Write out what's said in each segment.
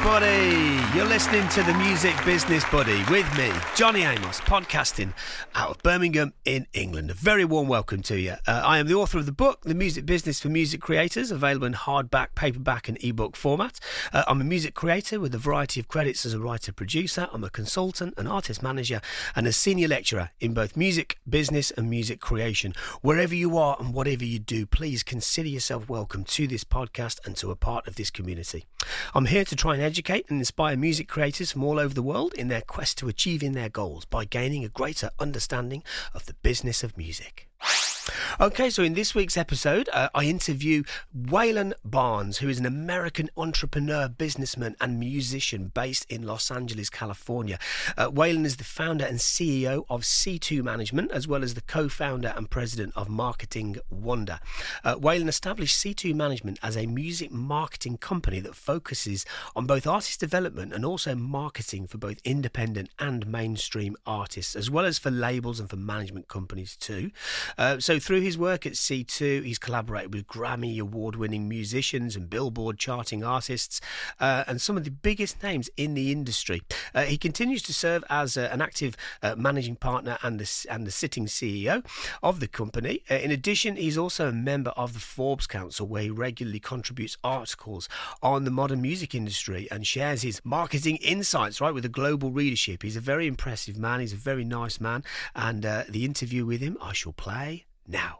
everybody. You're listening to the Music Business Buddy with me, Johnny Amos, podcasting out of Birmingham in England. A very warm welcome to you. I am the author of the book, The Music Business for Music Creators, available in hardback, paperback and ebook format. I'm a music creator with a variety of credits as a writer-producer. I'm a consultant, an artist manager and a senior lecturer in both music business and music creation. Wherever you are and whatever you do, please consider yourself welcome to this podcast and to a part of this community. I'm here to try and educate and inspire music creators from all over the world in their quest to achieving their goals by gaining a greater understanding of the business of music. Okay, so in this week's episode, I interview Waylon Barnes, who is an American entrepreneur, businessman and musician based in Los Angeles, California. Waylon is the founder and CEO of C2 Management, as well as the co-founder and president of Marketing Wonder. Waylon established C2 Management as a music marketing company that focuses on both artist development and also marketing for both independent and mainstream artists, as well as for labels and for management companies too. So through his work at C2, he's collaborated with Grammy award-winning musicians and Billboard charting artists and some of the biggest names in the industry. He continues to serve as an active managing partner and the sitting CEO of the company. In addition, he's also a member of the Forbes Council, where he regularly contributes articles on the modern music industry and shares his marketing insights, right, with a global readership. He's a very impressive man. He's a very nice man. And the interview with him I shall play now.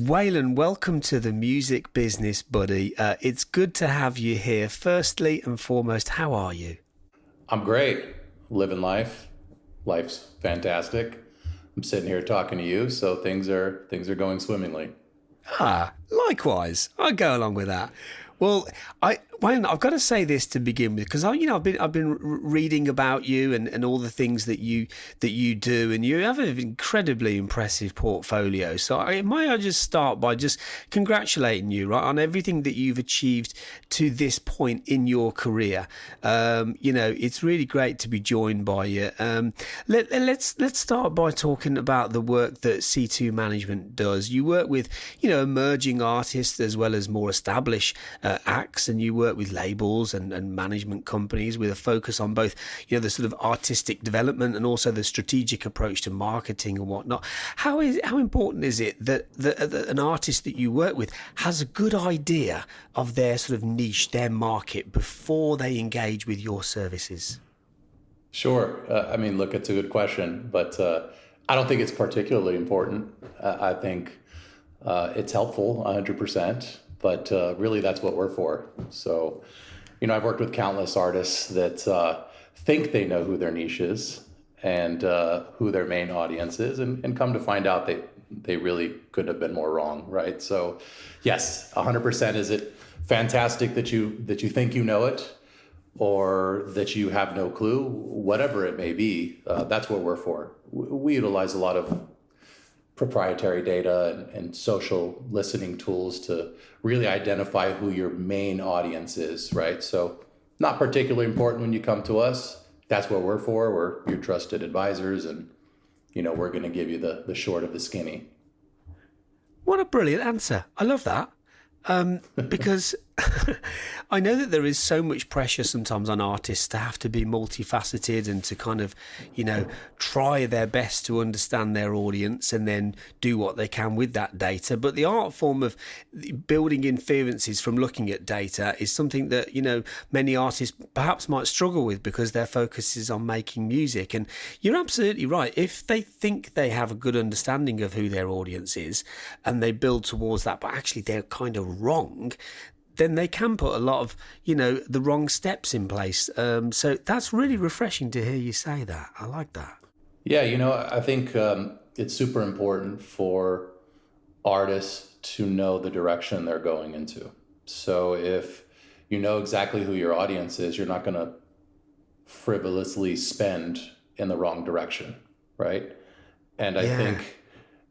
Waylon, welcome to the Music Business Buddy. It's good to have you here. Firstly and foremost, how are you? I'm great. Living life. Life's fantastic. I'm sitting here talking to you, so things are going swimmingly. Likewise. I go along with that. Well, Waylon, I've got to say this to begin with, because I've been reading about you and all the things that you do, and you have an incredibly impressive portfolio. So might I just start by just congratulating you, right, on everything that you've achieved to this point in your career. It's really great to be joined by you. Let's start by talking about the work that C2 Management does. You work with emerging artists as well as more established acts, and you work with labels and management companies with a focus on both the sort of artistic development and also the strategic approach to marketing and whatnot. How important is it that an artist that you work with has a good idea of their sort of niche, their market, before they engage with your services? Sure. Look, it's a good question, but I don't think it's particularly important. I think it's helpful 100%. But really, that's what we're for. So, I've worked with countless artists that think they know who their niche is and who their main audience is, and come to find out they really couldn't have been more wrong, right? So, yes, 100%. Is it fantastic that you think you know it, or that you have no clue? Whatever it may be, that's what we're for. We utilize a lot of proprietary data and social listening tools to really identify who your main audience is, right? So not particularly important when you come to us. That's what we're for. We're your trusted advisors, and we're going to give you the short of the skinny. What a brilliant answer. I love that. Because I know that there is so much pressure sometimes on artists to have to be multifaceted and to kind of, try their best to understand their audience and then do what they can with that data. But the art form of building inferences from looking at data is something that, many artists perhaps might struggle with because their focus is on making music. And you're absolutely right. If they think they have a good understanding of who their audience is and they build towards that, but actually they're kind of wrong, then they can put a lot of, the wrong steps in place. So that's really refreshing to hear you say that. I like that. Yeah, I think it's super important for artists to know the direction they're going into. So if you know exactly who your audience is, you're not going to frivolously spend in the wrong direction, right? And I think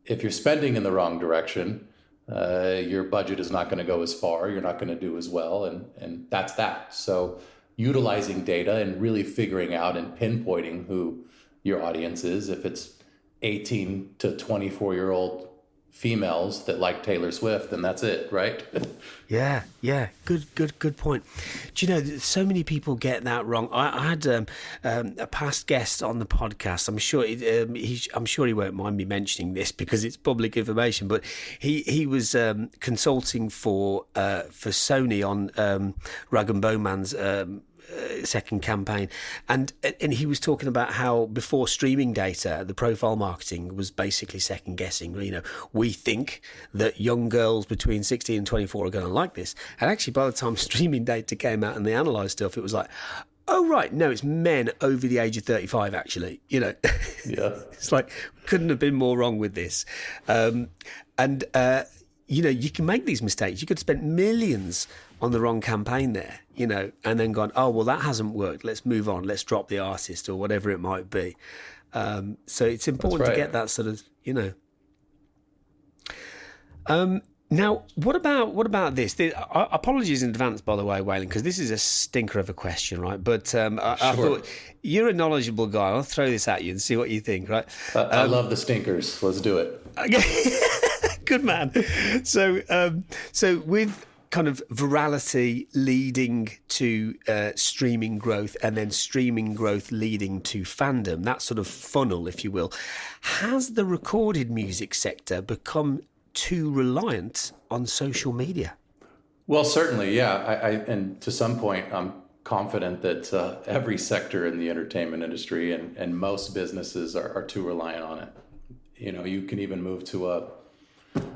if you're spending in the wrong direction, your budget is not going to go as far. You're not going to do as well. And that's that. So utilizing data and really figuring out and pinpointing who your audience is, if it's 18 to 24-year-old females that like Taylor Swift, and that's it, right? Yeah. Good point. Do you know, so many people get that wrong. I had a past guest on the podcast. I'm sure he won't mind me mentioning this because it's public information. But he was consulting for Sony on Rag and Bone Man's second campaign, and he was talking about how before streaming data, the profile marketing was basically second guessing. You know, we think that young girls between 16 and 24 are going to like this, and actually by the time streaming data came out and they analysed stuff, it was like, oh right, no, it's men over the age of 35 actually. You know, Yeah. It's like couldn't have been more wrong with this, you know, you can make these mistakes. You could spend millions on the wrong campaign there, you know, and then gone, oh, well, that hasn't worked. Let's move on. Let's drop the artist or whatever it might be. So it's important to get that sort of, you know. Now, what about this? Apologies in advance, by the way, Waylon, because this is a stinker of a question, right? But I thought you're a knowledgeable guy. I'll throw this at you and see what you think, right? I love the stinkers. Let's do it. Okay. Good man. So with kind of virality leading to streaming growth and then streaming growth leading to fandom, that sort of funnel, if you will, has the recorded music sector become too reliant on social media? Well, certainly, yeah. And to some point, I'm confident that every sector in the entertainment industry and most businesses are too reliant on it. You know, you can even move to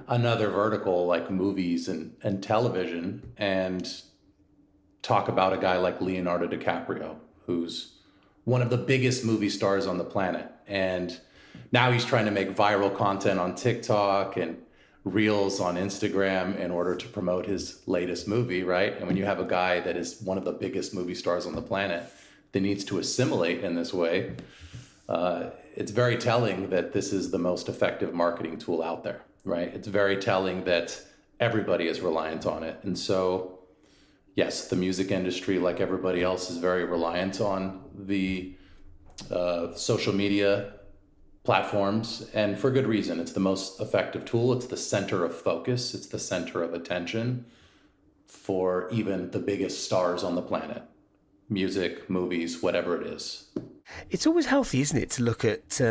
another vertical like movies and television and talk about a guy like Leonardo DiCaprio, who's one of the biggest movie stars on the planet. And now he's trying to make viral content on TikTok and reels on Instagram in order to promote his latest movie, right? And when you have a guy that is one of the biggest movie stars on the planet that needs to assimilate in this way, it's very telling that this is the most effective marketing tool out there, right? It's very telling that everybody is reliant on it. And so, yes, the music industry, like everybody else, is very reliant on the social media platforms, and for good reason. It's the most effective tool. It's the center of focus. It's the center of attention for even the biggest stars on the planet. Music, movies, whatever it is. It's always healthy, isn't it, to look at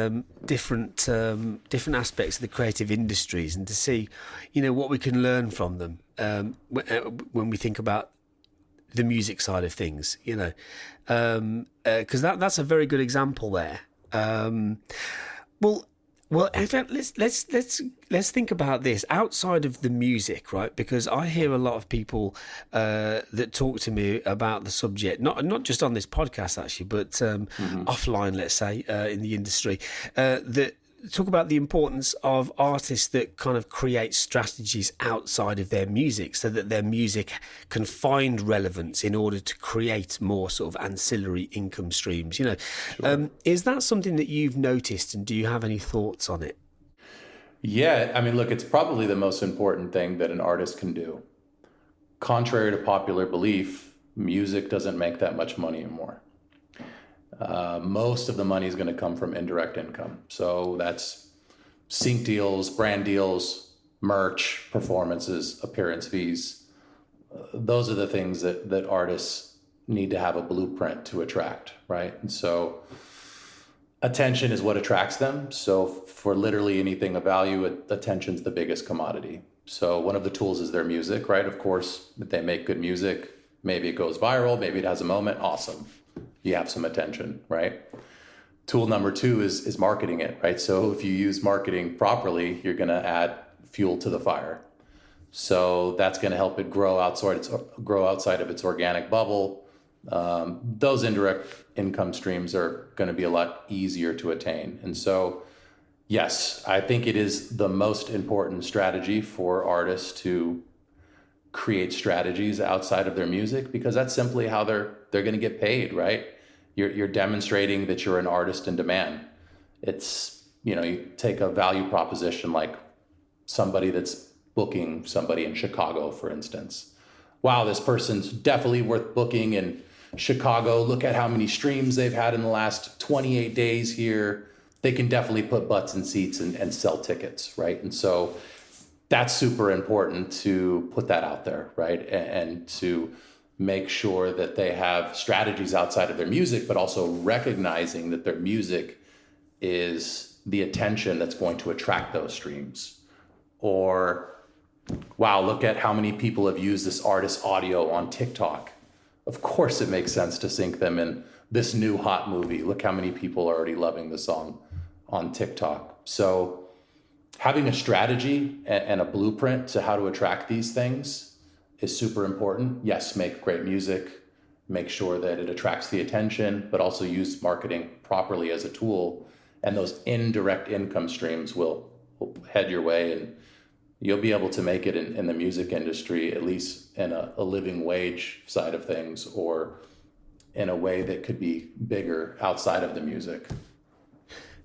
different aspects of the creative industries and to see, you know, what we can learn from them when we think about the music side of things, you know, because that's a very good example there. Well, in fact, let's think about this outside of the music, right? Because I hear a lot of people that talk to me about the subject, not just on this podcast actually, but offline, let's say, in the industry, that talk about the importance of artists that kind of create strategies outside of their music so that their music can find relevance in order to create more sort of ancillary income streams, you know. Sure. Is that something that you've noticed, and do you have any thoughts on it? Yeah, I mean, look, it's probably the most important thing that an artist can do. Contrary to popular belief, music doesn't make that much money anymore. Most of the money is going to come from indirect income. So that's sync deals, brand deals, merch, performances, appearance fees. Those are the things that artists need to have a blueprint to attract, right? And so attention is what attracts them. So for literally anything of value, attention's the biggest commodity. So one of the tools is their music, right? Of course, if they make good music, maybe it goes viral, maybe it has a moment, awesome. You have some attention, right? Tool number 2 is marketing it, right? So if you use marketing properly, you're going to add fuel to the fire. So that's going to help it grow outside of its organic bubble. Those indirect income streams are going to be a lot easier to attain. And so, yes, I think it is the most important strategy for artists to create strategies outside of their music, because that's simply how they're going to get paid, right? You're demonstrating that you're an artist in demand. It's, you know, you take a value proposition like somebody that's booking somebody in Chicago, for instance. Wow, this person's definitely worth booking in Chicago. Look at how many streams they've had in the last 28 days here. They can definitely put butts in seats and sell tickets, right? And so that's super important to put that out there, right? And to make sure that they have strategies outside of their music, but also recognizing that their music is the attention that's going to attract those streams. Or, wow, look at how many people have used this artist's audio on TikTok. Of course it makes sense to sync them in this new hot movie. Look how many people are already loving the song on TikTok. So having a strategy and a blueprint to how to attract these things is super important. Yes, make great music, make sure that it attracts the attention, but also use marketing properly as a tool. And those indirect income streams will head your way, and you'll be able to make it in the music industry, at least in a living wage side of things, or in a way that could be bigger outside of the music.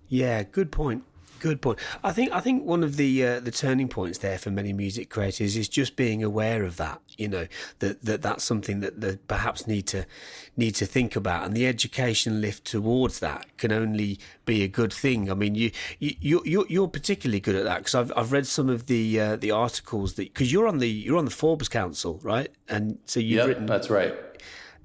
Yeah, good point. Good point. I think one of the turning points there for many music creators is just being aware of that. You know, that's something that they perhaps need to think about, and the education lift towards that can only be a good thing. I mean, you're particularly good at that, because I've read some of the articles that, because you're on the Forbes Council, right? And so you've written. That's right.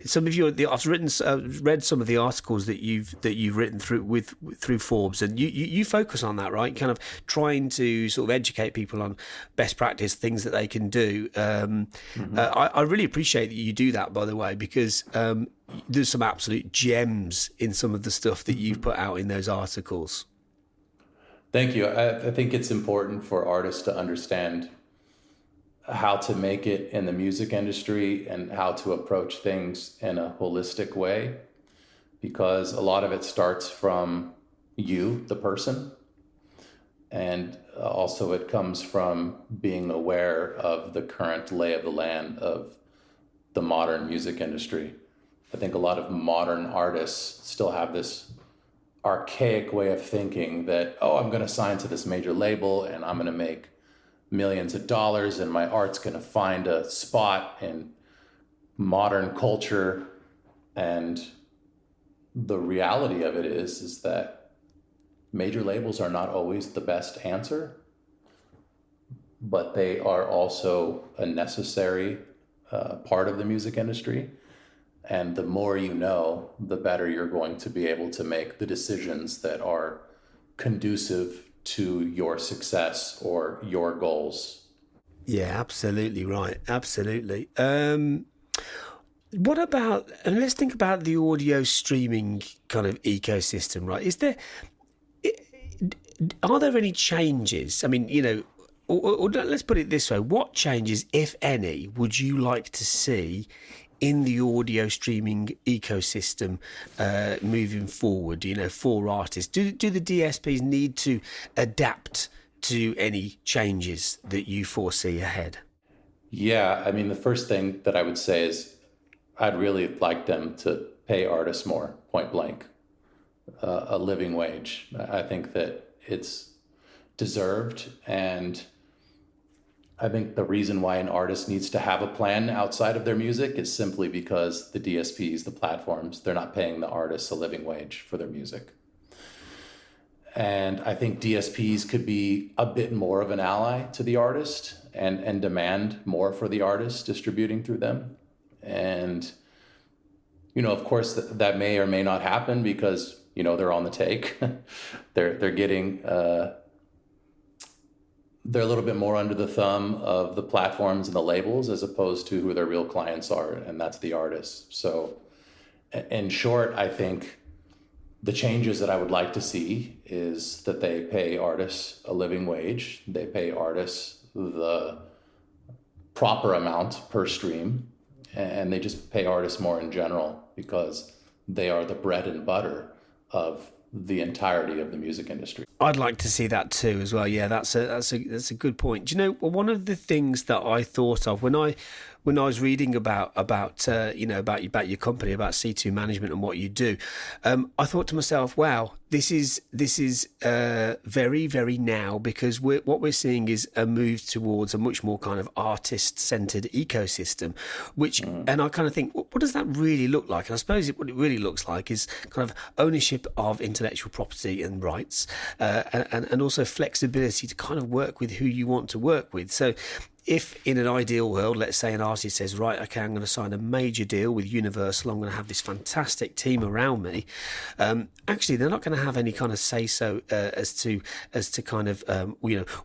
Some of I've read some of the articles that you've written through Forbes, and you focus on that, right? Kind of trying to sort of educate people on best practice, things that they can do. I really appreciate that you do that, by the way, because there's some absolute gems in some of the stuff that you've put out in those articles. Thank you. I think it's important for artists to understand how to make it in the music industry and how to approach things in a holistic way, because a lot of it starts from you, the person, and also it comes from being aware of the current lay of the land of the modern music industry. I think a lot of modern artists still have this archaic way of thinking that, oh, I'm going to sign to this major label and I'm going to make millions of dollars and my art's going to find a spot in modern culture. And the reality of it is that major labels are not always the best answer, but they are also a necessary part of the music industry. And the more you know, the better you're going to be able to make the decisions that are conducive to your success or your goals. Yeah, absolutely right. Absolutely. What about, and let's think about the audio streaming kind of ecosystem, right? Are there any changes? I mean, you know, or let's put it this way. What changes, if any, would you like to see in the audio streaming ecosystem moving forward, you know, for artists? Do the DSPs need to adapt to any changes that you foresee ahead? Yeah, I mean, the first thing that I would say is I'd really like them to pay artists more, point blank, a living wage. I think that it's deserved, and I think the reason why an artist needs to have a plan outside of their music is simply because the DSPs, the platforms, they're not paying the artists a living wage for their music. And I think DSPs could be a bit more of an ally to the artist and demand more for the artist distributing through them. And, you know, of course, that may or may not happen because, you know, they're on the take. they're getting... they're a little bit more under the thumb of the platforms and the labels as opposed to who their real clients are, and that's the artists. So in short, I think the changes that I would like to see is that they pay artists a living wage, they pay artists the proper amount per stream, and they just pay artists more in general because they are the bread and butter of the entirety of the music industry. I'd like to see that too as well. Yeah, that's a good point. Do you know, one of the things that I thought of when when I was reading about your company, about C2 management and what you do, I thought to myself, wow, this is very, very now, because what we're seeing is a move towards a much more kind of artist-centered ecosystem, which, and I kind of think, what does that really look like? And I suppose what it really looks like is kind of ownership of intellectual property and rights, and also flexibility to kind of work with who you want to work with. So if in an ideal world, let's say an artist says, right, okay, I'm going to sign a major deal with Universal, I'm going to have this fantastic team around me, actually they're not going to have any kind of say-so as to kind of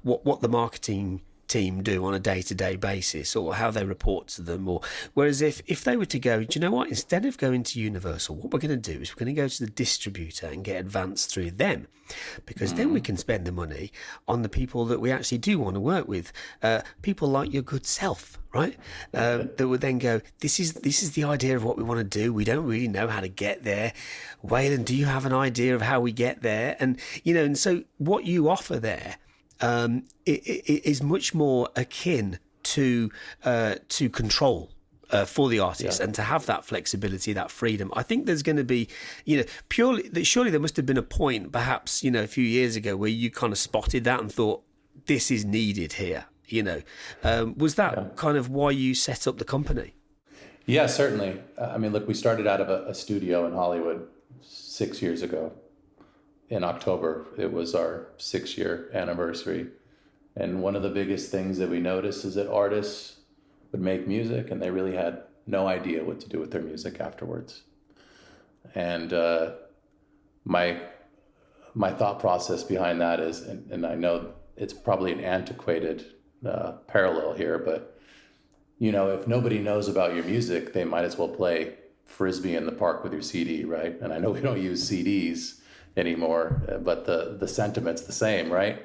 what the marketing team do on a day-to-day basis, or how they report to them. Or whereas if they were to go, do you know what, instead of going to Universal, what we're going to do is we're going to go to the distributor and get advanced through them, because then we can spend the money on the people that we actually do want to work with, people like your good self, right? That would then go, this is the idea of what we want to do. We don't really know how to get there. Waylon, do you have an idea of how we get there? And and so what you offer there it is much more akin to control for the artist, and to have that flexibility, that freedom. I think there's going to be, surely there must have been a point, perhaps, a few years ago, where you kind of spotted that and thought, this is needed here. Was that kind of why you set up the company? Yeah, certainly. I mean, look, we started out of a studio in Hollywood 6 years ago. In October, it was our 6-year anniversary. And one of the biggest things that we noticed is that artists would make music and they really had no idea what to do with their music afterwards. And my thought process behind that is, and I know it's probably an antiquated parallel here, but if nobody knows about your music, they might as well play Frisbee in the park with your CD, right? And I know we don't use CDs anymore, but the sentiment's the same, right?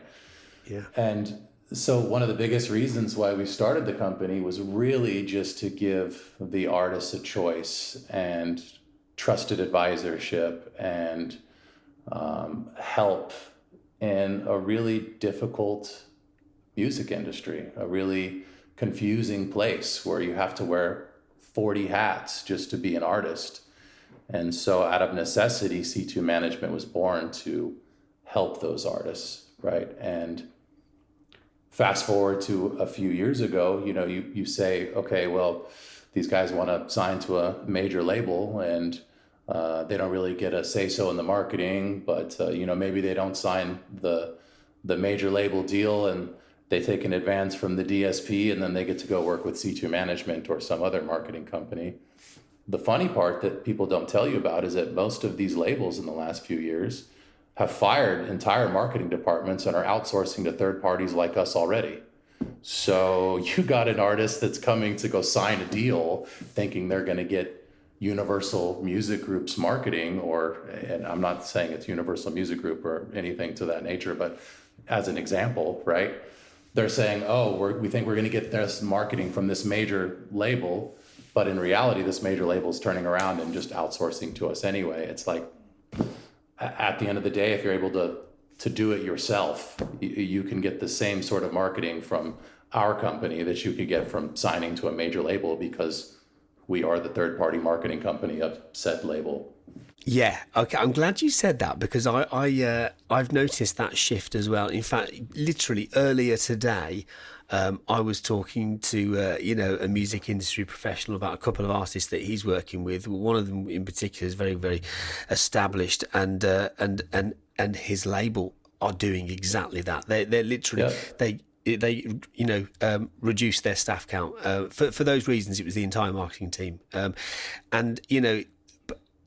Yeah. And so one of the biggest reasons why we started the company was really just to give the artists a choice and trusted advisorship and help in a really difficult music industry, a really confusing place where you have to wear 40 hats just to be an artist. And so out of necessity, C2 Management was born to help those artists, right? And fast forward to a few years ago, you say, okay, well, these guys want to sign to a major label and they don't really get a say-so in the marketing, but, maybe they don't sign the major label deal and they take an advance from the DSP and then they get to go work with C2 Management or some other marketing company. The funny part that people don't tell you about is that most of these labels in the last few years have fired entire marketing departments and are outsourcing to third parties like us already. So you got an artist that's coming to go sign a deal thinking they're going to get Universal Music Group's marketing, and I'm not saying it's Universal Music Group or anything to that nature, but as an example, right? They're saying, we think we're going to get this marketing from this major label, but in reality, this major label is turning around and just outsourcing to us anyway. It's like, at the end of the day, if you're able to do it yourself, you can get the same sort of marketing from our company that you could get from signing to a major label, because we are the third-party marketing company of said label. Yeah, okay. I'm glad you said that, because I've noticed that shift as well. In fact, literally earlier today, I was talking to a music industry professional about a couple of artists that he's working with. One of them in particular is very, very established, and his label are doing exactly that. They're literally they reduced their staff count for those reasons. It was the entire marketing team, and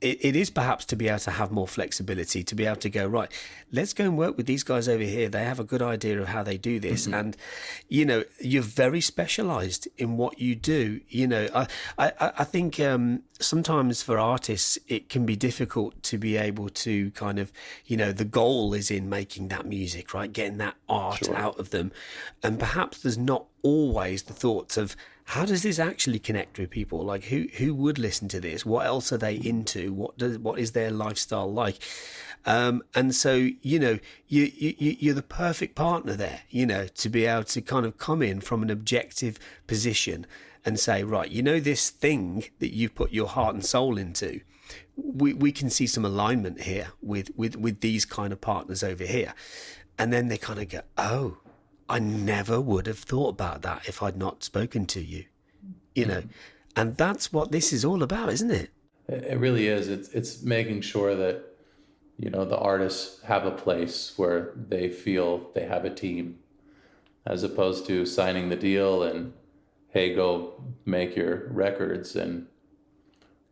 it is perhaps to be able to have more flexibility, to be able to go, right, let's go and work with these guys over here. They have a good idea of how they do this. Mm-hmm. And, you're very specialized in what you do. I think sometimes for artists, it can be difficult to be able to kind of, the goal is in making that music, right? Getting that art out of them. And perhaps there's not always the thoughts of, how does this actually connect with people? Like, who would listen to this? What else are they into? What is their lifestyle like? And so, you're the perfect partner there, to be able to kind of come in from an objective position and say, right, you know, this thing that you've put your heart and soul into, we can see some alignment here with these kind of partners over here. And then they kind of go, oh, I never would have thought about that if I'd not spoken to you, you know. And that's what this is all about, isn't it? It really is. It's making sure that, you know, the artists have a place where they feel they have a team, as opposed to signing the deal and, hey, go make your records and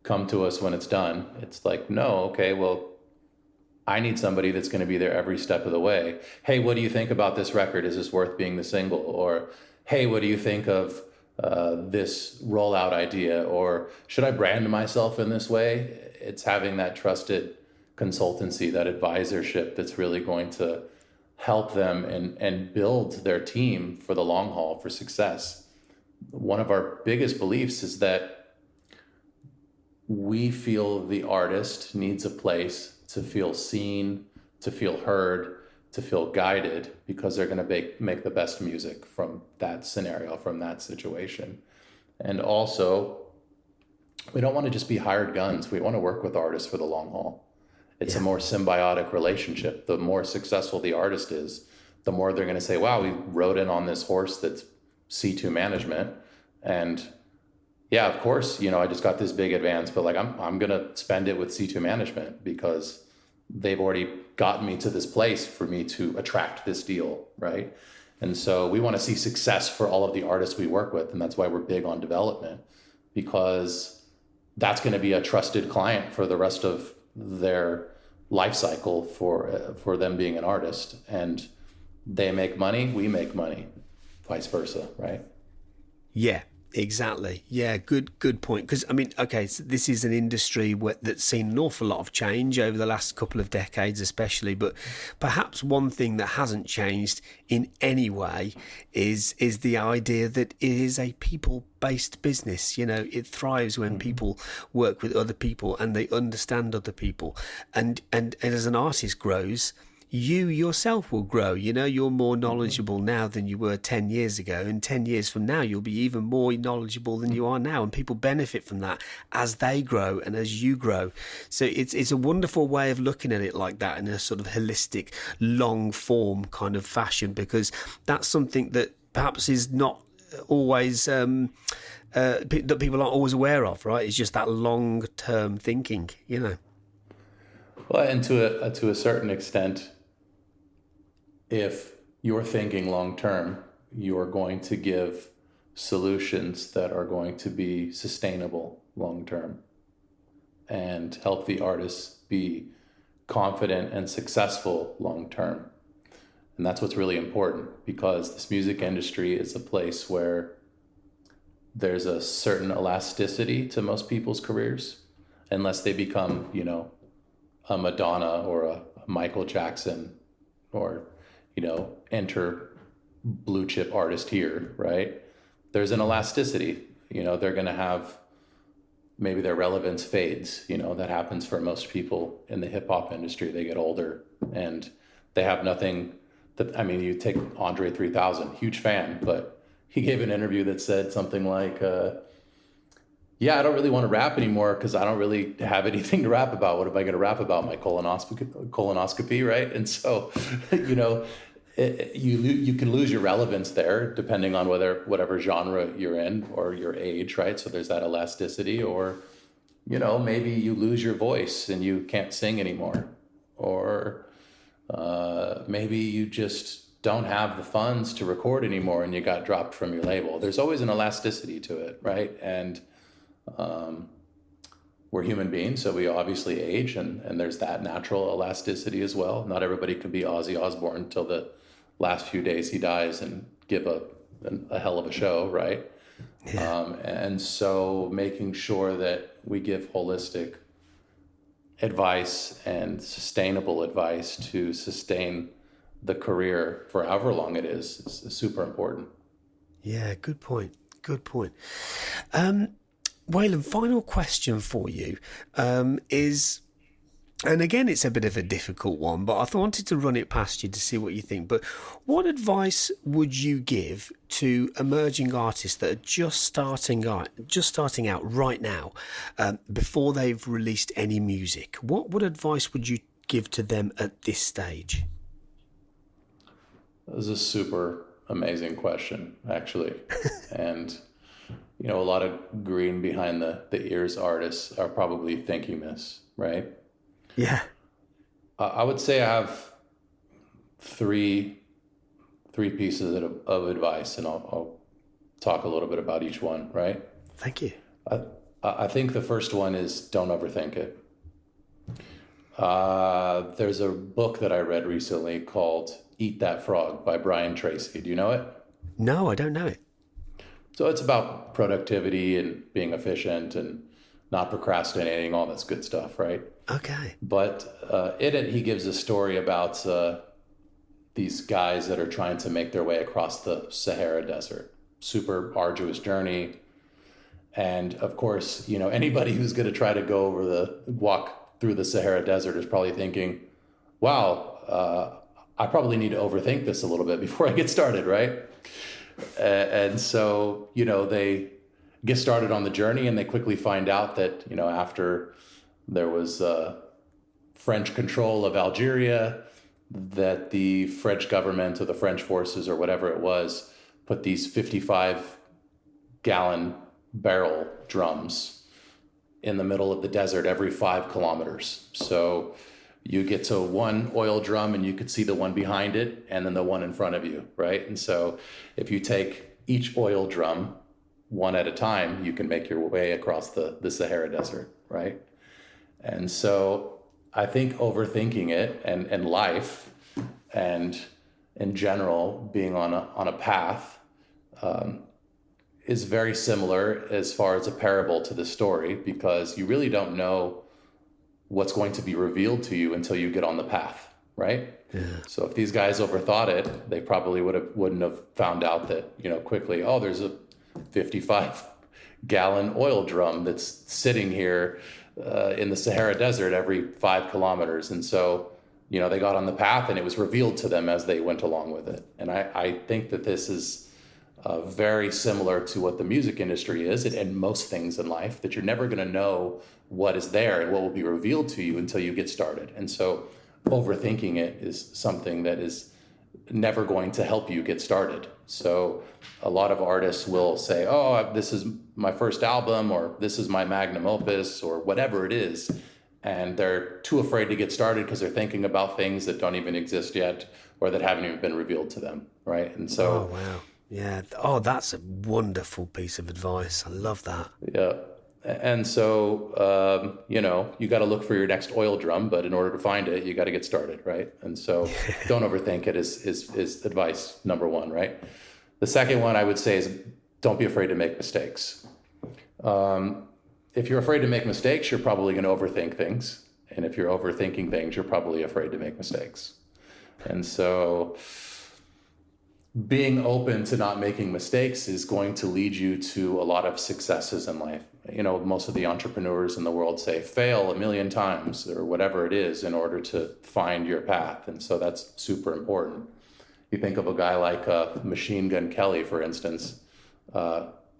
come to us when it's done. It's like, no, okay, well, I need somebody that's going to be there every step of the way. Hey, what do you think about this record? Is this worth being the single? Or, hey, what do you think of this rollout idea? Or should I brand myself in this way? It's having that trusted consultancy, that advisorship that's really going to help them and build their team for the long haul, for success. One of our biggest beliefs is that we feel the artist needs a place to feel seen, to feel heard, to feel guided, because they're going to make the best music from that scenario, from that situation. And also, we don't want to just be hired guns. We want to work with artists for the long haul. It's a more symbiotic relationship. The more successful the artist is, the more they're going to say, wow, we rode in on this horse that's C2 management. And yeah, of course, you know, I just got this big advance, but like, I'm going to spend it with C2 management because they've already gotten me to this place for me to attract this deal, right? And so we want to see success for all of the artists we work with. And that's why we're big on development, because that's going to be a trusted client for the rest of their life cycle for them being an artist. And they make money, we make money, vice versa, right? Yeah, exactly. Yeah, good point. Because, I mean, okay, so this is an industry that's seen an awful lot of change over the last couple of decades especially, but perhaps one thing that hasn't changed in any way is the idea that it is a people-based business. You know, it thrives when people work with other people and they understand other people. And as an artist grows, you yourself will grow. You know, you're more knowledgeable now than you were 10 years ago. And 10 years from now, you'll be even more knowledgeable than you are now. And people benefit from that as they grow and as you grow. So it's a wonderful way of looking at it like that, in a sort of holistic, long form kind of fashion, because that's something that perhaps is not always that people aren't always aware of, right? It's just that long term thinking, you know. Well, and to a certain extent, if you're thinking long term, you're going to give solutions that are going to be sustainable long term and help the artists be confident and successful long term. And that's what's really important, because this music industry is a place where there's a certain elasticity to most people's careers, unless they become, you know, a Madonna or a Michael Jackson, or, you know, enter blue chip artist here, right? There's an elasticity. You know, they're going to have, maybe their relevance fades. You know, that happens for most people in the hip hop industry. They get older and they have nothing that, I mean, you take Andre 3000, huge fan, but he gave an interview that said something like, yeah, I don't really want to rap anymore because I don't really have anything to rap about. What am I going to rap about? My colonoscopy, right? And so, you know, you can lose your relevance there depending on whatever genre you're in or your age, right? So there's that elasticity. Or, you know, maybe you lose your voice and you can't sing anymore. Or maybe you just don't have the funds to record anymore and you got dropped from your label. There's always an elasticity to it, right? And we're human beings, so we obviously age, and there's that natural elasticity as well. Not everybody could be Ozzy Osbourne till the last few days he dies and give a hell of a show, right? Yeah. And so making sure that we give holistic advice and sustainable advice to sustain the career for however long it is super important. Yeah, good point. Good point. Waylon, final question for you is, And again, it's a bit of a difficult one, but I wanted to run it past you to see what you think. But what advice would you give to emerging artists that are just starting out right now, before they've released any music? What advice would you give to them at this stage? This is a super amazing question, actually. And, a lot of green behind the ears artists are probably thinking this, right? Yeah. I would say I have three pieces of advice, and I'll talk a little bit about each one, right? Thank you. I think the first one is don't overthink it. There's a book that I read recently called Eat That Frog by Brian Tracy. Do you know it? No, I don't know it. So it's about productivity and being efficient and not procrastinating, all this good stuff, right? Okay. But in it, he gives a story about these guys that are trying to make their way across the Sahara Desert. Super arduous journey. And of course, anybody who's going to try to walk through the Sahara Desert is probably thinking, wow, I probably need to overthink this a little bit before I get started, right? And so, they get started on the journey, and they quickly find out that, after there was French control of Algeria, that the French government or the French forces or whatever it was put these 55-gallon barrel drums in the middle of the desert every 5 kilometers. So you get to one oil drum and you could see the one behind it and then the one in front of you, right? And so if you take each oil drum one at a time, you can make your way across the Sahara Desert, right? And so I think overthinking it and life and in general being on a path is very similar as far as a parable to the story, because you really don't know what's going to be revealed to you until you get on the path, right? Yeah. So if these guys overthought it, they probably wouldn't have found out that, quickly, there's a 55-gallon oil drum that's sitting here in the Sahara Desert every 5 kilometers. And so, they got on the path and it was revealed to them as they went along with it. And I think that this is very similar to what the music industry is and most things in life, that you're never going to know what is there and what will be revealed to you until you get started. And so overthinking it is something that is never going to help you get started. So a lot of artists will say, this is my first album, or this is my magnum opus, or whatever it is. And they're too afraid to get started because they're thinking about things that don't even exist yet or that haven't even been revealed to them, right? And so... Oh, wow. Yeah. Oh, that's a wonderful piece of advice. I love that. Yeah. And so, you got to look for your next oil drum, but in order to find it, you got to get started, right? And so don't overthink it is advice number one, right? The second one I would say is don't be afraid to make mistakes. If you're afraid to make mistakes, you're probably going to overthink things. And if you're overthinking things, you're probably afraid to make mistakes. And so being open to not making mistakes is going to lead you to a lot of successes in life. Most of the entrepreneurs in the world say fail 1,000,000 times or whatever it is in order to find your path. And so that's super important. You think of a guy like Machine Gun Kelly, for instance,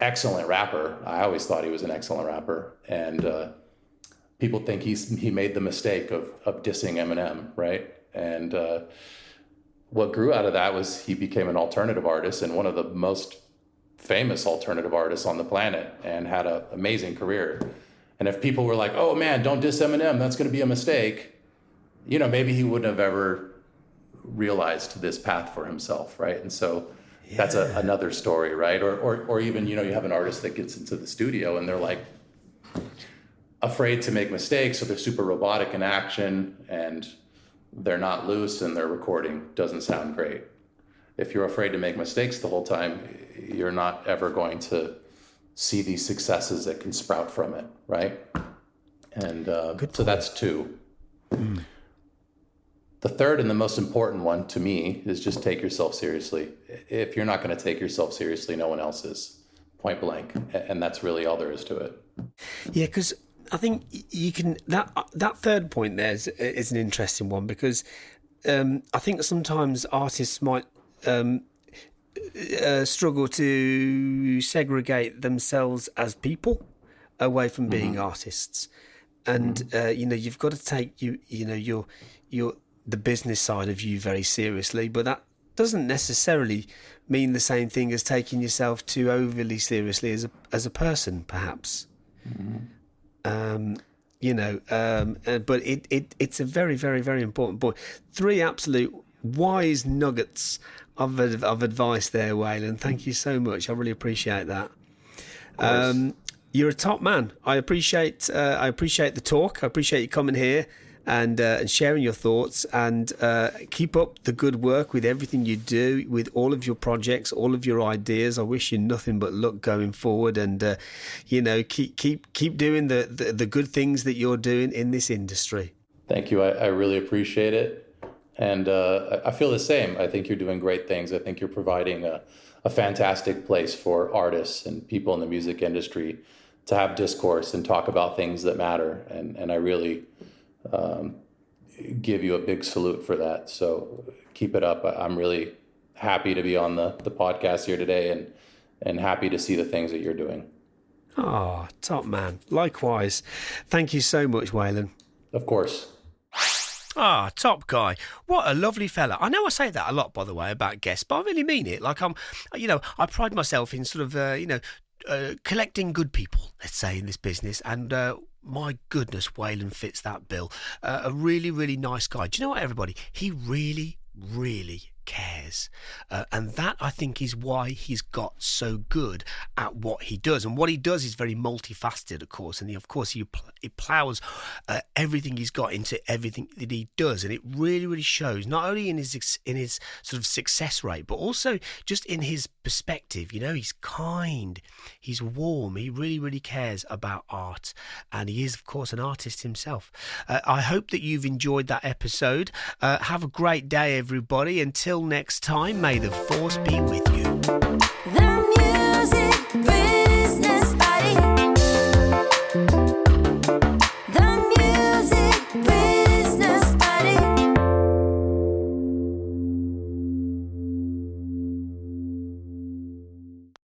excellent rapper. I always thought he was an excellent rapper. And people think he made the mistake of dissing Eminem, right? And what grew out of that was he became an alternative artist and one of the most famous alternative artists on the planet, and had an amazing career. And if people were like, oh man, don't diss Eminem, that's going to be a mistake, maybe he wouldn't have ever realized this path for himself, right? And so that's another story, right? Or even, you have an artist that gets into the studio and they're like afraid to make mistakes, so they're super robotic in action and they're not loose, and their recording doesn't sound great. If you're afraid to make mistakes the whole time, you're not ever going to see these successes that can sprout from it, right? And so that's two. Mm. The third and the most important one to me is just take yourself seriously. If you're not going to take yourself seriously, no one else is, point blank. And that's really all there is to it. Yeah, because you can that third point there is an interesting one, because I think sometimes artists might struggle to segregate themselves as people away from being artists, and you've got to take your the business side of you very seriously, but that doesn't necessarily mean the same thing as taking yourself too overly seriously as a person, perhaps. But it's a very, very, very important point. 3 absolute wise nuggets of advice there, Waylon. Thank you so much. I really appreciate that. You're a top man. I appreciate the talk. I appreciate you coming here and sharing your thoughts, and keep up the good work with everything you do, with all of your projects, all of your ideas. I wish you nothing but luck going forward, and keep doing the good things that you're doing in this industry. Thank you. I really appreciate it, and I feel the same. I think you're doing great things. I think you're providing a fantastic place for artists and people in the music industry to have discourse and talk about things that matter, and I really give you a big salute for that. So keep it up. I'm really happy to be on the podcast here today, and happy to see the things that you're doing. Oh, top man. Likewise. Thank you so much, Waylon. Of course. Ah, top guy. What a lovely fella. I know I say that a lot, by the way, about guests, but I really mean it. Like I pride myself in sort of, collecting good people, let's say, in this business, and my goodness, Waylon fits that bill. A really, really nice guy. Do you know what, everybody? He really, really cares. And that, I think, is why he's got so good at what he does. And what he does is very multifaceted, of course. And he plows everything he's got into everything that he does. And it really, really shows, not only in his sort of success rate, but also just in his perspective. He's kind, he's warm, he really, really cares about art. And he is, of course, an artist himself. I hope that you've enjoyed that episode. Have a great day, everybody. Until next time, may the force be with you.